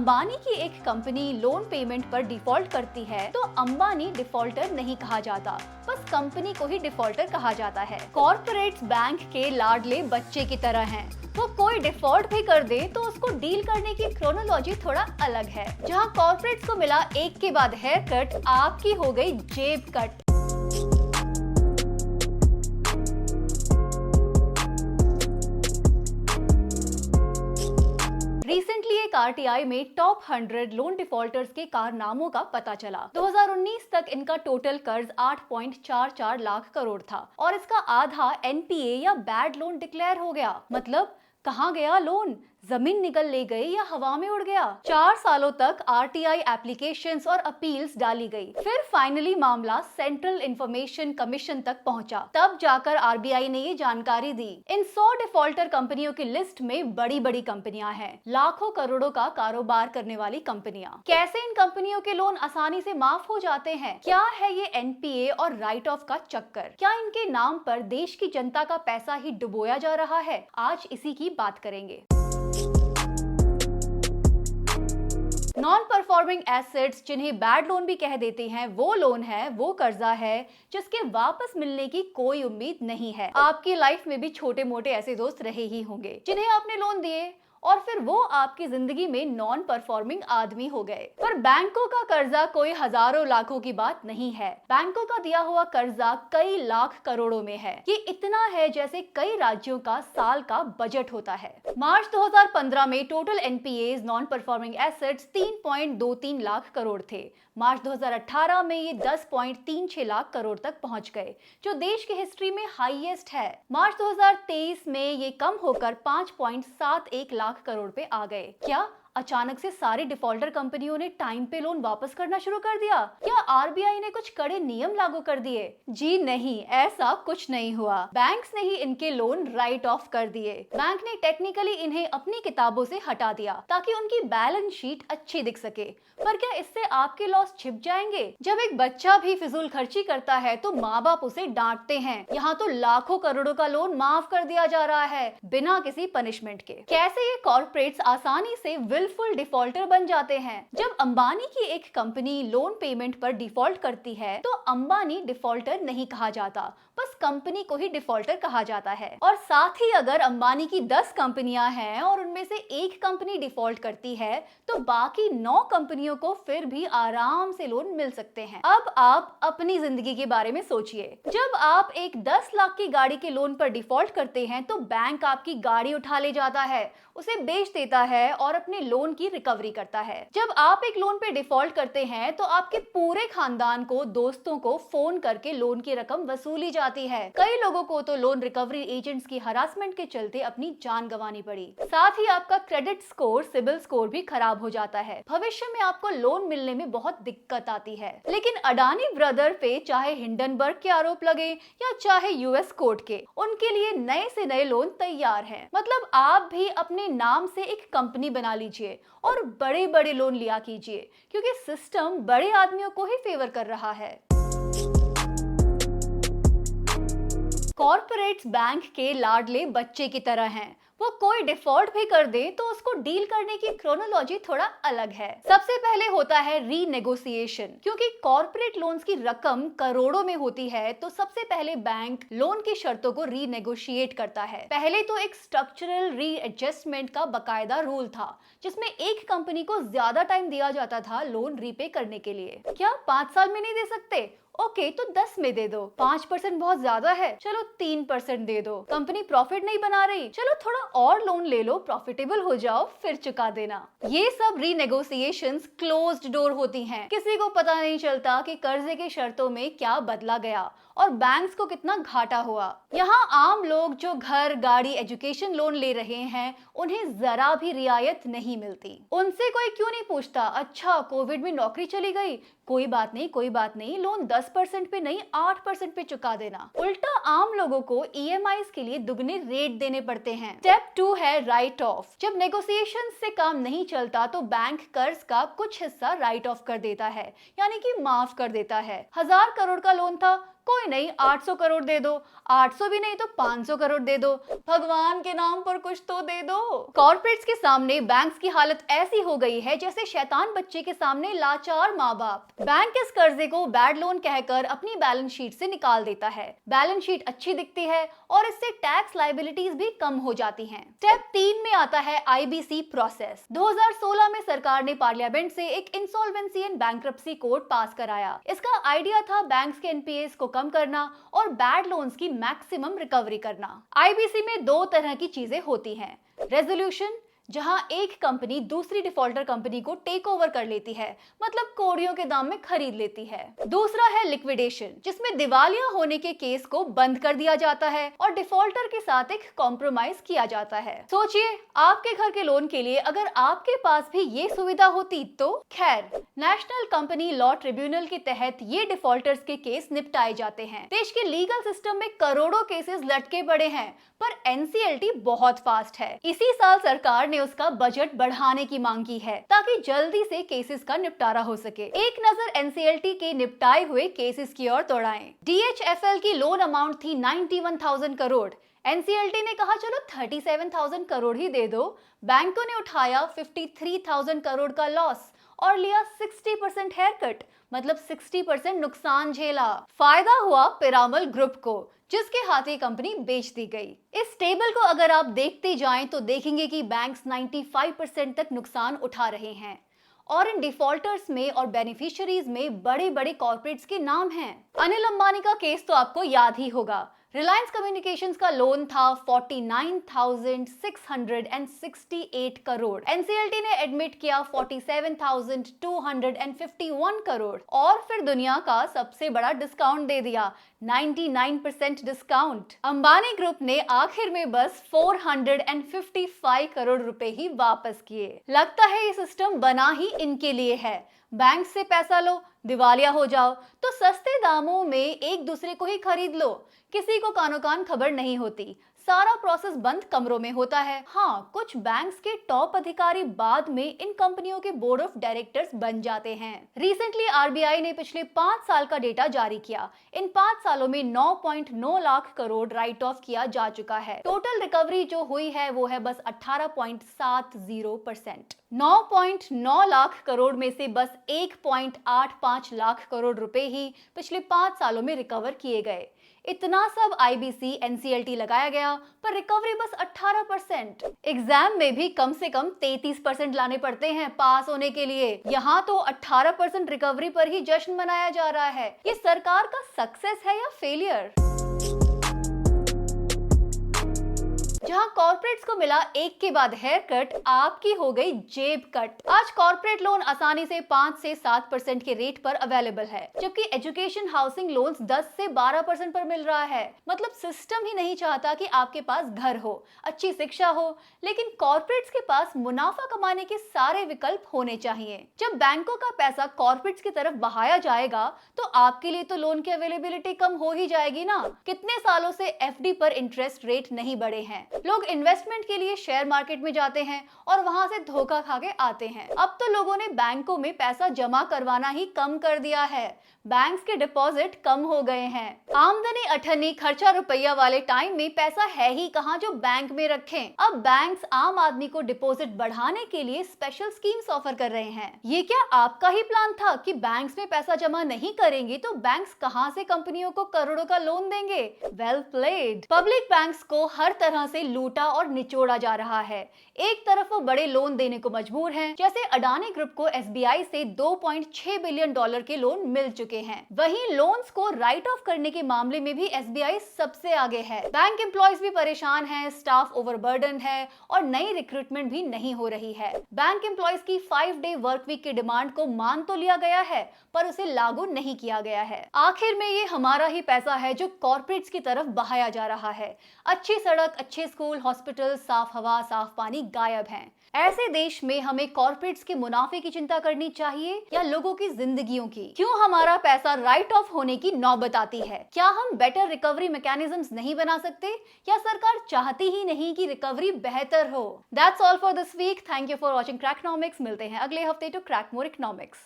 अंबानी की एक company loan payment पर डिफॉल्ट करती है तो अंबानी डिफॉल्टर नहीं कहा जाता, बस कंपनी को ही डिफॉल्टर कहा जाता है। कॉर्पोरेट्स बैंक के लाडले बच्चे की तरह हैं। वो कोई डिफॉल्ट भी कर दे तो उसको डील करने की क्रोनोलॉजी थोड़ा अलग है। जहां कॉर्पोरेट्स को मिला एक के बाद हेयर कट, आपकी हो गई जेब कट। रिसेंटली एक आरटीआई में टॉप 100 लोन डिफॉल्टर्स के कारनामों का पता चला। 2019 तक इनका टोटल कर्ज 8.44 लाख करोड़ था और इसका आधा एनपीए या बैड लोन डिक्लेयर हो गया। मतलब कहाँ गया लोन? जमीन निकल ले गई या हवा में उड़ गया? 4 सालों तक आरटीआई एप्लीकेशंस और अपील्स डाली गई। फिर फाइनली मामला सेंट्रल इंफॉर्मेशन कमीशन तक पहुंचा। तब जाकर आरबीआई ने ये जानकारी दी। इन 100 डिफॉल्टर कंपनियों की लिस्ट में बड़ी बड़ी कंपनियां हैं, लाखों करोड़ों का कारोबार करने वाली कंपनियां। कैसे इन कंपनियों के लोन आसानी से माफ हो जाते हैं? क्या है ये एनपीए और राइट ऑफ का चक्कर? क्या इनके नाम पर देश की जनता का पैसा ही डुबोया जा रहा है? आज इसी की बात करेंगे। नॉन परफॉर्मिंग एसेट्स, जिन्हें बैड लोन भी कह देते हैं, वो लोन है, वो कर्जा है जिसके वापस मिलने की कोई उम्मीद नहीं है। आपकी लाइफ में भी छोटे मोटे ऐसे दोस्त रहे ही होंगे जिन्हें आपने लोन दिए और फिर वो आपकी जिंदगी में नॉन परफॉर्मिंग आदमी हो गए। पर बैंकों का कर्जा कोई हजारों लाखों की बात नहीं है। बैंकों का दिया हुआ कर्जा कई लाख करोड़ों में है। ये इतना है जैसे कई राज्यों का साल का बजट होता है। मार्च 2015 में total NPAs non performing assets 3.23 lakh crore थे। मार्च 2018 में ये 10.36 लाख करोड़ तक पहुंच गए, जो देश की हिस्ट्री में हाईएस्ट है। मार्च 2023 में ये कम होकर 5.71 लाख करोड़ पे आ गए। क्या अचानक से सारी डिफॉल्टर कंपनियों ने टाइम पे लोन वापस करना शुरू कर दिया? क्या आरबीआई ने कुछ कड़े नियम लागू कर दिए? जी नहीं, ऐसा कुछ नहीं हुआ। बैंक्स ने ही इनके लोन राइट ऑफ कर दिए। बैंक ने टेक्निकली इन्हें अपनी किताबों से हटा दिया ताकि उनकी बैलेंस शीट अच्छी दिख सके। पर क्या इससे आपके लॉस छिप जाएंगे? जब एक बच्चा भी फिजूल खर्ची करता है तो माँ बाप उसे डांटते हैं। यहाँ तो लाखों करोड़ों का लोन माफ कर दिया जा रहा है बिना किसी पनिशमेंट के। कैसे ये कॉर्पोरेट्स आसानी से विलफुल डिफॉल्टर बन जाते हैं? जब अंबानी की एक कंपनी लोन पेमेंट पर डिफॉल्ट करती है तो अंबानी डिफॉल्टर नहीं कहा जाता, बस कंपनी को ही डिफॉल्टर कहा जाता है। और साथ ही अगर अंबानी की 10 कंपनियां हैं और उनमें से एक कंपनी डिफॉल्ट करती है तो बाकी 9 कंपनियों को फिर भी आराम से लोन मिल सकते हैं। अब आप अपनी जिंदगी के बारे में सोचिए। जब आप एक 10 लाख की गाड़ी के लोन पर डिफॉल्ट करते हैं तो बैंक आपकी गाड़ी उठा ले जाता है, उसे बेच देता है और अपने लोन की रिकवरी करता है। जब आप एक लोन पे डिफॉल्ट करते हैं तो आपके पूरे खानदान को, दोस्तों को फोन करके लोन की रकम वसूली जाती है। कई लोगों को तो लोन रिकवरी एजेंट्स की हरासमेंट के चलते अपनी जान गंवानी पड़ी। साथ ही आपका क्रेडिट स्कोर, सिबिल स्कोर भी खराब हो जाता है। भविष्य में आपको लोन मिलने में बहुत दिक्कत आती है। लेकिन अडानी ब्रदर पे चाहे हिंडनबर्ग के आरोप लगे या चाहे यूएस कोर्ट के, उनके लिए नए से नए लोन तैयार हैं। मतलब आप भी अपने नाम से एक कंपनी बना लीजिए और बड़े बड़े लोन लिया कीजिए, क्योंकि सिस्टम बड़े आदमियों को ही फेवर कर रहा है। कॉर्पोरेट्स बैंक के लाडले बच्चे की तरह हैं। वो कोई डिफॉल्ट भी कर दे तो उसको डील करने की क्रोनोलॉजी थोड़ा अलग है। सबसे पहले होता है रीनेगोशिएशन। क्योंकि कॉर्पोरेट लोन्स की रकम करोड़ों में होती है तो सबसे पहले बैंक लोन की शर्तों को रीनेगोशिएट करता है। पहले तो एक स्ट्रक्चरल रीएडजस्टमेंट का बकायदा रूल था, जिसमें एक कंपनी को ज्यादा टाइम दिया जाता था लोन रीपे करने के लिए। क्या 5 साल में नहीं दे सकते? ओके, तो 10 में दे दो। 5% बहुत ज्यादा है, चलो 3% दे दो। कंपनी प्रॉफिट नहीं बना रही, चलो थोड़ा और लोन ले लो, प्रॉफिटेबल हो जाओ, फिर चुका देना। ये सब रीनेगोशिएशंस क्लोज्ड डोर होती हैं। किसी को पता नहीं चलता कि कर्जे की शर्तों में क्या बदला गया और बैंक्स को कितना घाटा हुआ। यहाँ आम लोग जो घर, गाड़ी, एजुकेशन लोन ले रहे हैं, उन्हें जरा भी रियायत नहीं मिलती। उनसे कोई क्यों नहीं पूछता, अच्छा कोविड में नौकरी चली गई, कोई बात नहीं, कोई बात नहीं, लोन 10% पे नहीं 8% पे चुका देना। उल्टा आम लोगों को ईएमआईज के लिए दुगने रेट देने पड़ते हैं। स्टेप 2 है राइट ऑफ। जब नेगोशिएशन से काम नहीं चलता तो बैंक कर्ज का कुछ हिस्सा राइट ऑफ कर देता है, यानी कि माफ कर देता है। 1000 करोड़ का लोन था कोई नहीं 800 करोड़ दे दो, 800 भी नहीं तो 500 करोड़ दे दो, भगवान के नाम पर कुछ तो दे दो। कॉर्पोरेट्स के सामने बैंक्स की हालत ऐसी हो गई है जैसे शैतान बच्चे के सामने लाचार माँ बाप। बैंक इस कर्जे को बैड लोन कहकर अपनी बैलेंस शीट से निकाल देता है। बैलेंस शीट अच्छी दिखती है और इससे टैक्स लायबिलिटीज भी कम हो जाती हैं। स्टेप 3 में आता है आईबीसी प्रोसेस। 2016 में सरकार ने पार्लियामेंट से एक इंसॉल्वेंसी एंड बैंक्रप्सी कोड पास कराया। इसका आइडिया था बैंक्स के एनपीएस को कम करना और बैड लोन्स की मैक्सिमम रिकवरी करना। आईबीसी में दो तरह की चीजें होती हैं, रेजोल्यूशन जहां एक कंपनी दूसरी डिफॉल्टर कंपनी को टेक ओवर कर लेती है, मतलब कोड़ियों के दाम में खरीद लेती है। दूसरा है लिक्विडेशन, जिसमें दिवालिया होने के केस को बंद कर दिया जाता है और डिफॉल्टर के साथ एक कॉम्प्रोमाइज किया जाता है। सोचिए आपके घर के लोन के लिए अगर आपके पास भी ये सुविधा होती तो। खैर, नेशनल कंपनी लॉ ट्रिब्यूनल के तहत ये डिफॉल्टर्स के केस निपटाए जाते हैं। देश के लीगल सिस्टम में करोड़ों केसेस लटके पड़े हैं, पर एनसीएलटी बहुत फास्ट है। इसी साल सरकार ने उसका बजट बढ़ाने की मांग की है ताकि जल्दी से केसेस का निपटारा हो सके। एक नजर एनसीएलटी के निपटाए हुए केसेस की ओर दौड़ाएं। डीएचएफएल की लोन अमाउंट थी 91,000 करोड़। एनसीएलटी ने कहा चलो 37,000 करोड़ ही दे दो। बैंकों ने उठाया 53,000 करोड़ का लॉस और लिया 60% हेयर कट, मतलब 60% नुकसान झेला। फायदा हुआ पिरामल ग्रुप को, जिसके हाथ ये कंपनी बेच दी गई। इस टेबल को अगर आप देखते जाएं तो देखेंगे कि बैंक्स 95% तक नुकसान उठा रहे हैं और इन डिफॉल्टर्स में और बेनिफिशियरीज में बड़े बड़े कॉर्पोरेट्स के नाम हैं। अनिल अंबानी का केस तो आपको याद ही होगा। रिलायंस कम्युनिकेशंस का लोन था 49,668 करोड़। एनसीएलटी ने एडमिट किया 47,251 करोड़ और फिर दुनिया का सबसे बड़ा डिस्काउंट दे दिया, 99% डिस्काउंट। अंबानी ग्रुप ने आखिर में बस 455 करोड़ रुपए ही वापस किए। लगता है ये सिस्टम बना ही इनके लिए है। बैंक से पैसा लो, दिवालिया हो जाओ तो सस्ते दामों में एक दूसरे को ही खरीद लो, किसी को कानो कान खबर नहीं होती। सारा प्रोसेस बंद कमरों में होता है। हाँ, कुछ बैंक्स के टॉप अधिकारी बाद में इन कंपनियों के बोर्ड ऑफ डायरेक्टर्स बन जाते हैं। रिसेंटली आरबीआई ने पिछले 5 साल का डेटा जारी किया। इन 5 सालों में 9.9 लाख करोड़ राइट ऑफ किया जा चुका है। टोटल रिकवरी जो हुई है वो है बस 18.70%। 9.9 लाख करोड़ में से बस 1.85 लाख करोड़ रुपए ही पिछले 5 सालों में रिकवर किए गए। इतना सब आईबीसी एनसीएलटी लगाया गया पर रिकवरी बस 18%। एग्जाम में भी कम से कम 33% लाने पड़ते हैं पास होने के लिए। यहाँ तो 18% रिकवरी पर ही जश्न मनाया जा रहा है। ये सरकार का सक्सेस है या फेलियर? जहां कॉर्पोरेट्स को मिला एक के बाद हेयर कट, आपकी हो गई जेब कट। आज कॉर्पोरेट लोन आसानी से 5 से 7% के रेट पर अवेलेबल है, जबकि एजुकेशन हाउसिंग लोन्स 10 से 12% पर मिल रहा है। मतलब सिस्टम ही नहीं चाहता कि आपके पास घर हो, अच्छी शिक्षा हो, लेकिन कॉर्पोरेट्स के पास मुनाफा कमाने के सारे विकल्प होने चाहिए। जब बैंकों का पैसा कॉर्पोरेट्स की तरफ बहाया जाएगा तो आपके लिए तो लोन की अवेलेबिलिटी कम हो ही जाएगी ना। कितने सालों से एफडी पर इंटरेस्ट रेट नहीं बढ़े हैं। लोग इन्वेस्टमेंट के लिए शेयर मार्केट में जाते हैं और वहां से धोखा खा के आते हैं। अब तो लोगों ने बैंकों में पैसा जमा करवाना ही कम कर दिया है। बैंक्स के डिपॉजिट कम हो गए हैं। आमदनी अठन्नी खर्चा रुपया वाले टाइम में पैसा है ही कहां जो बैंक में रखें। अब बैंक्स आम आदमी को डिपॉजिट बढ़ाने के लिए स्पेशल स्कीम्स ऑफर कर रहे हैं। ये क्या आपका ही प्लान था कि बैंक्स में पैसा जमा नहीं करेंगे तो बैंक्स कहां से कंपनियों को करोड़ों का लोन देंगे? Well played. पब्लिक बैंक्स को हर तरह से लूटा और निचोड़ा जा रहा है। एक तरफ वो बड़े लोन देने को मजबूर हैं, जैसे अडानी ग्रुप को एसबीआई से $2.6 बिलियन के लोन मिल चुके हैं। वहीं लोन्स को राइट ऑफ करने के मामले में भी एसबीआई सबसे आगे है। बैंक एम्प्लॉयज भी परेशान हैं, स्टाफ ओवरबर्डन है और नई रिक्रूटमेंट भी नहीं हो रही है। बैंक एम्प्लॉयज की 5 डे वर्क वीक की डिमांड को मान तो लिया गया है पर उसे लागू नहीं किया गया है। आखिर में ये हमारा ही पैसा है जो कॉर्पोरेट्स की तरफ बहाया जा रहा है। अच्छी सड़क, अच्छे स्कूल, हॉस्पिटल, साफ हवा, साफ पानी गायब हैं। ऐसे देश में हमें कॉर्पोरेट्स के मुनाफे की चिंता करनी चाहिए या लोगों की जिंदगियों की? क्यों हमारा पैसा राइट ऑफ होने की नौबत आती है? क्या हम बेटर रिकवरी मैकेनिज्म्स नहीं बना सकते या सरकार चाहती ही नहीं कि रिकवरी बेहतर हो? That's all for this week. Thank you for watching Crackonomics. मिलते हैं अगले हफ्ते टू क्रैक मोर इकोनॉमिक्स।